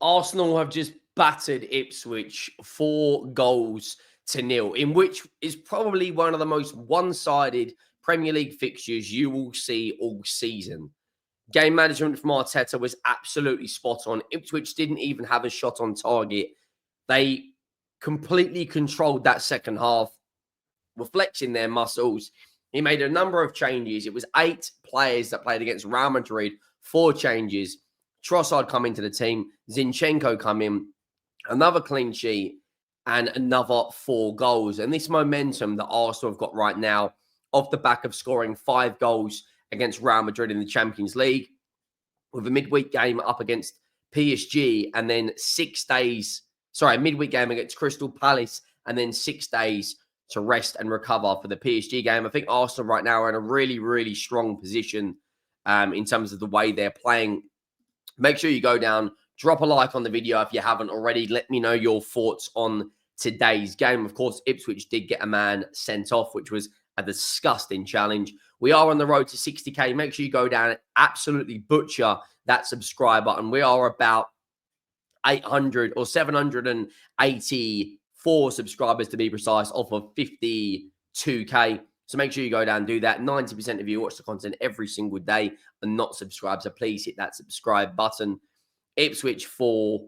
Arsenal have just battered Ipswich 4-0, in which is probably one of the most one-sided Premier League fixtures you will see all season. Game management from Arteta was absolutely spot on. Ipswich didn't even have a shot on target. They completely controlled that second half, were flexing their muscles. He made a number of changes. It was 8 players that played against Real Madrid, 4 changes. Trossard come into the team, Zinchenko come in, another clean sheet, and another 4 goals. And this momentum that Arsenal have got right now, off the back of scoring 5 goals against Real Madrid in the Champions League, with a midweek game up against PSG, and then midweek game against Crystal Palace, and then 6 days to rest and recover for the PSG game. I think Arsenal right now are in a really, really strong position in terms of the way they're playing. Make sure you go down, drop a like on the video if you haven't already. Let me know your thoughts on today's game. Of course, Ipswich did get a man sent off, which was a disgusting challenge. We are on the road to 60k. Make sure you go down and absolutely butcher that subscribe button. We are about 800 or 784 subscribers to be precise, off of 52k. So make sure you go down and do that. 90% of you watch the content every single day and not subscribe. So please hit that subscribe button. Ipswich 4.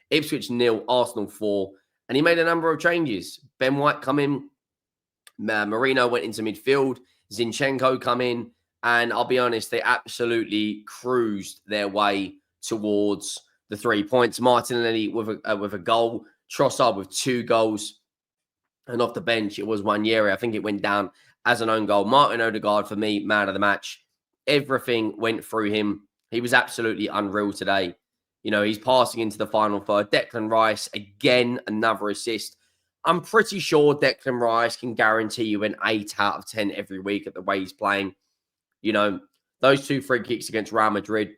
Ipswich 0, Arsenal 4. And he made a number of changes. Ben White come in. Marino went into midfield. Zinchenko come in. And I'll be honest, they absolutely cruised their way towards the 3 points. Martinelli with a goal. Trossard with 2 goals. And off the bench, it was Wanyeri. I think it went down as an own goal. Martin Ødegaard, for me, man of the match. Everything went through him. He was absolutely unreal today. You know, he's passing into the final third. Declan Rice, again, another assist. I'm pretty sure Declan Rice can guarantee you an 8 out of 10 every week at the way he's playing. You know, those 2 free kicks against Real Madrid.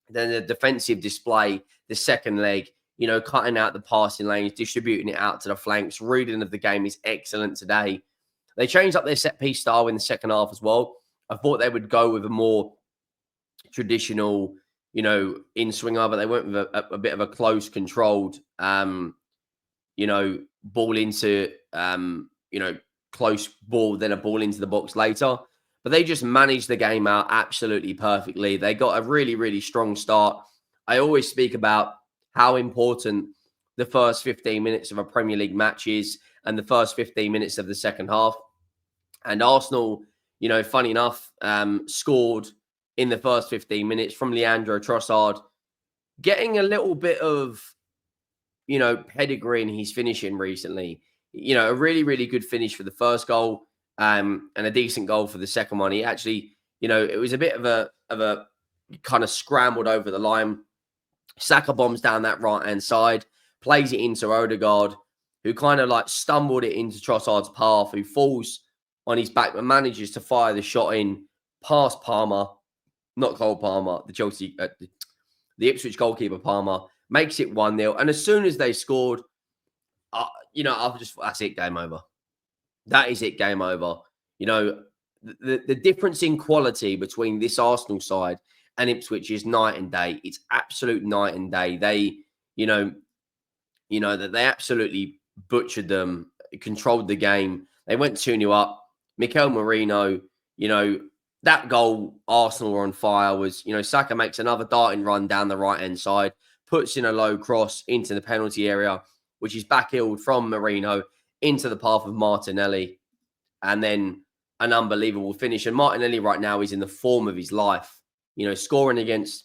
Then the defensive display, the second leg, you know, cutting out the passing lanes, distributing it out to the flanks. Reading of the game is excellent today. They changed up their set-piece style in the second half as well. I thought they would go with a more traditional, you know, in-swinger, but they went with a bit of a close, controlled, you know, ball into, you know, close ball, then a ball into the box later. But they just managed the game out absolutely perfectly. They got a really, really strong start. I always speak about how important the first 15 minutes of a Premier League match is and the first 15 minutes of the second half. And Arsenal, you know, funny enough, scored in the first 15 minutes from Leandro Trossard, getting a little bit of, you know, pedigree in his finishing recently. You know, a really, really good finish for the first goal and a decent goal for the second one. He actually, you know, it was a bit of a kind of scrambled over the line. Saka bombs down that right-hand side, plays it into Ødegaard, who kind of like stumbled it into Trossard's path, who falls on his back but manages to fire the shot in past Palmer, not Cole Palmer, the Ipswich goalkeeper Palmer, makes it 1-0. And as soon as they scored, you know, that's it, game over. That is it, game over. You know, the difference in quality between this Arsenal side and Ipswich is night and day. It's absolute night and day. They, you know that they absolutely butchered them, controlled the game. They went 2-0 up. Mikel Merino, you know, that goal, Arsenal were on fire, was, you know, Saka makes another darting run down the right-hand side, puts in a low cross into the penalty area, which is back-heeled from Merino into the path of Martinelli. And then an unbelievable finish. And Martinelli right now is in the form of his life. You know, scoring against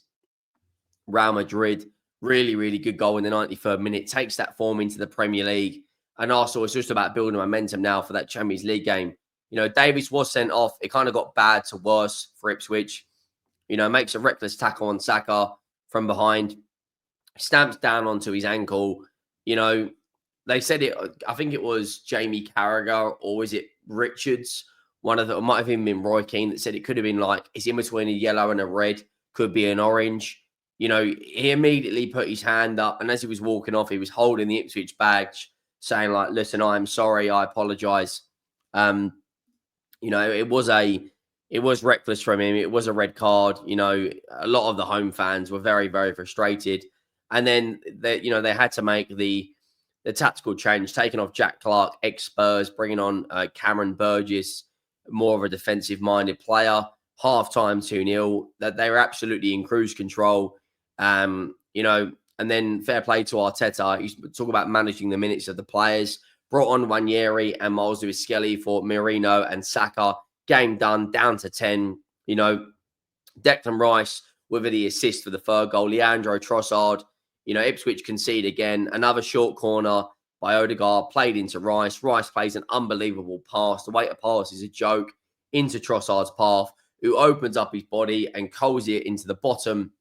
Real Madrid, really, really good goal in the 93rd minute, takes that form into the Premier League. And Arsenal is just about building momentum now for that Champions League game. You know, Davies was sent off. It kind of got bad to worse for Ipswich. You know, makes a reckless tackle on Saka from behind, stamps down onto his ankle. You know, they said it, I think it was Jamie Carragher, or was it Richards? One of them, it might have even been Roy Keane, that said it could have been like, it's in between a yellow and a red, could be an orange. You know, he immediately put his hand up, and as he was walking off, he was holding the Ipswich badge, saying like, listen, I'm sorry, I apologize. You know, it was reckless from him. It was a red card. You know, a lot of the home fans were very, very frustrated. And then they had to make the tactical change, taking off Jack Clark, ex-Spurs, bringing on Cameron Burgess, more of a defensive-minded player. Half-time 2-0. That they were absolutely in cruise control. And then fair play to Arteta. He's talking about managing the minutes of the players. Brought on Wanyeri and Miles Lewis-Skelly for Merino and Saka. Game done, down to 10. Declan Rice with the assist for the third goal. Leandro Trossard. Ipswich concede again. Another short corner by Ødegaard played into Rice. Rice plays an unbelievable pass. The weight of pass is a joke into Trossard's path, who opens up his body and coals it into the bottom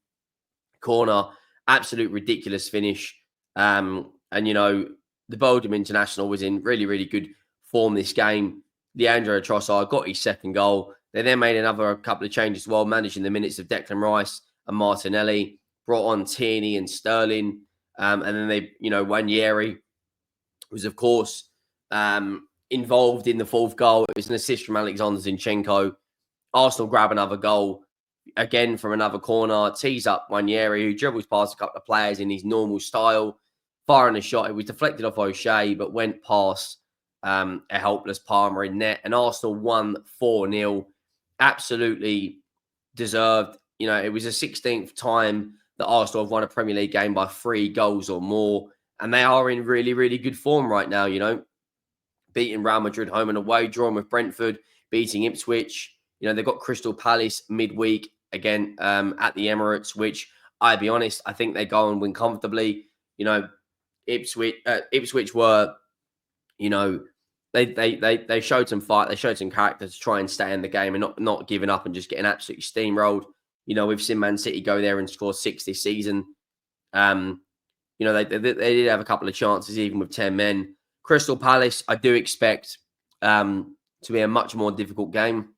corner. Absolute ridiculous finish. The Belgium international was in really, really good form this game. Leandro Trossard got his second goal. They then made another couple of changes as well, managing the minutes of Declan Rice and Martinelli. Brought on Tierney and Sterling. And then Wanyeri was, of course, involved in the fourth goal. It was an assist from Alexander Zinchenko. Arsenal grab another goal, again from another corner. Tees up Wanyeri, who dribbles past a couple of players in his normal style. Firing a shot. It was deflected off O'Shea, but went past a helpless Palmer in net. And Arsenal won 4-0. Absolutely deserved. It was the 16th time that Arsenal have won a Premier League game by 3 goals or more. And they are in really, really good form right now, Beating Real Madrid home and away, drawing with Brentford, beating Ipswich. They've got Crystal Palace midweek again at the Emirates, which, I'll be honest, I think they go and win comfortably. Ipswich were, they showed some fight, they showed some character to try and stay in the game and not giving up and just getting absolutely steamrolled. We've seen Man City go there and score 6 this season. They did have a couple of chances even with 10 men. Crystal Palace, I do expect to be a much more difficult game.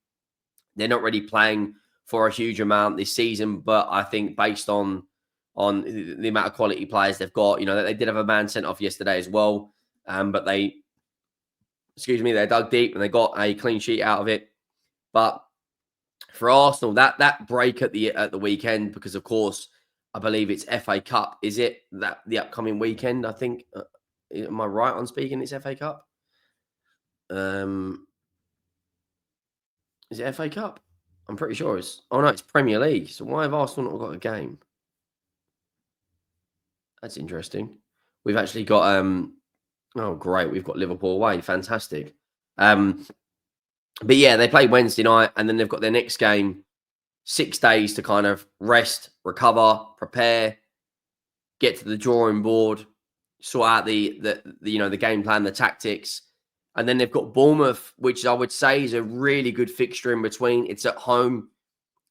They're not really playing for a huge amount this season, but I think based on the amount of quality players they've got, they did have a man sent off yesterday as well. But they dug deep and they got a clean sheet out of it. But for Arsenal, that break at the weekend, because of course I believe it's FA Cup. Is it that the upcoming weekend? I think. Am I right on speaking? It's FA Cup. Is it FA Cup? I'm pretty sure it's. Oh no, it's Premier League. So why have Arsenal not got a game? That's interesting. We've actually got. Oh great, we've got Liverpool away. Fantastic. But yeah, they play Wednesday night, and then they've got their next game. 6 days to kind of rest, recover, prepare, get to the drawing board, sort out the game plan, the tactics. And then they've got Bournemouth, which I would say is a really good fixture in between. It's at home.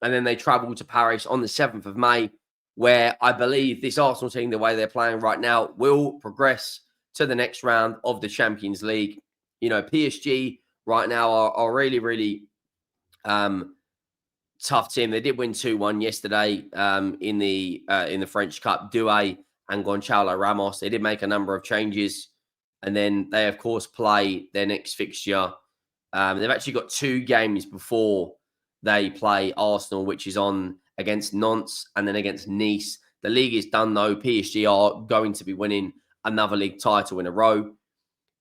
And then they travel to Paris on the 7th of May, where I believe this Arsenal team, the way they're playing right now, will progress to the next round of the Champions League. PSG right now are really, really tough team. They did win 2-1 yesterday in the French Cup. Doué and Gonçalo Ramos. They did make a number of changes. And then they, of course, play their next fixture. They've actually got 2 games before they play Arsenal, which is on against Nantes and then against Nice. The league is done, though. PSG are going to be winning another league title in a row.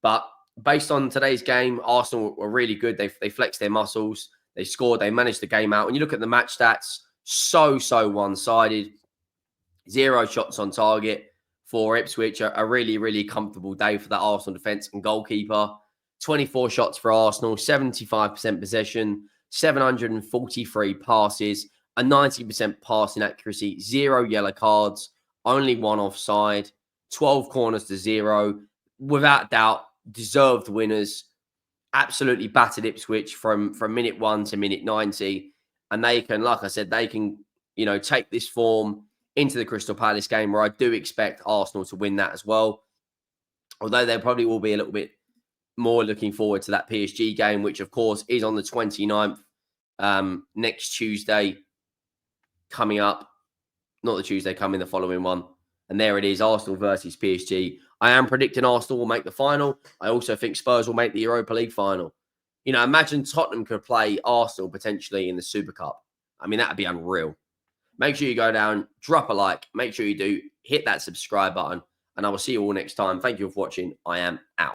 But based on today's game, Arsenal were really good. They flexed their muscles. They scored. They managed the game out. When you look at the match stats, so one-sided. 0 shots on target for Ipswich. A really, really comfortable day for that Arsenal defence and goalkeeper. 24 shots for Arsenal, 75% possession, 743 passes, a 90% passing accuracy, 0 yellow cards, only 1 offside, 12 corners to 0. Without doubt, deserved winners. Absolutely battered Ipswich from minute 1 to minute 90. And they can, like I said, take this form into the Crystal Palace game, where I do expect Arsenal to win that as well. Although they probably will be a little bit more looking forward to that PSG game, which of course is on the 29th, next Tuesday coming up. Not the Tuesday coming, the following one. And there it is, Arsenal versus PSG. I am predicting Arsenal will make the final. I also think Spurs will make the Europa League final. Imagine Tottenham could play Arsenal potentially in the Super Cup. I mean, that would be unreal. Make sure you go down, drop a like. Make sure you do hit that subscribe button. And I will see you all next time. Thank you for watching. I am out.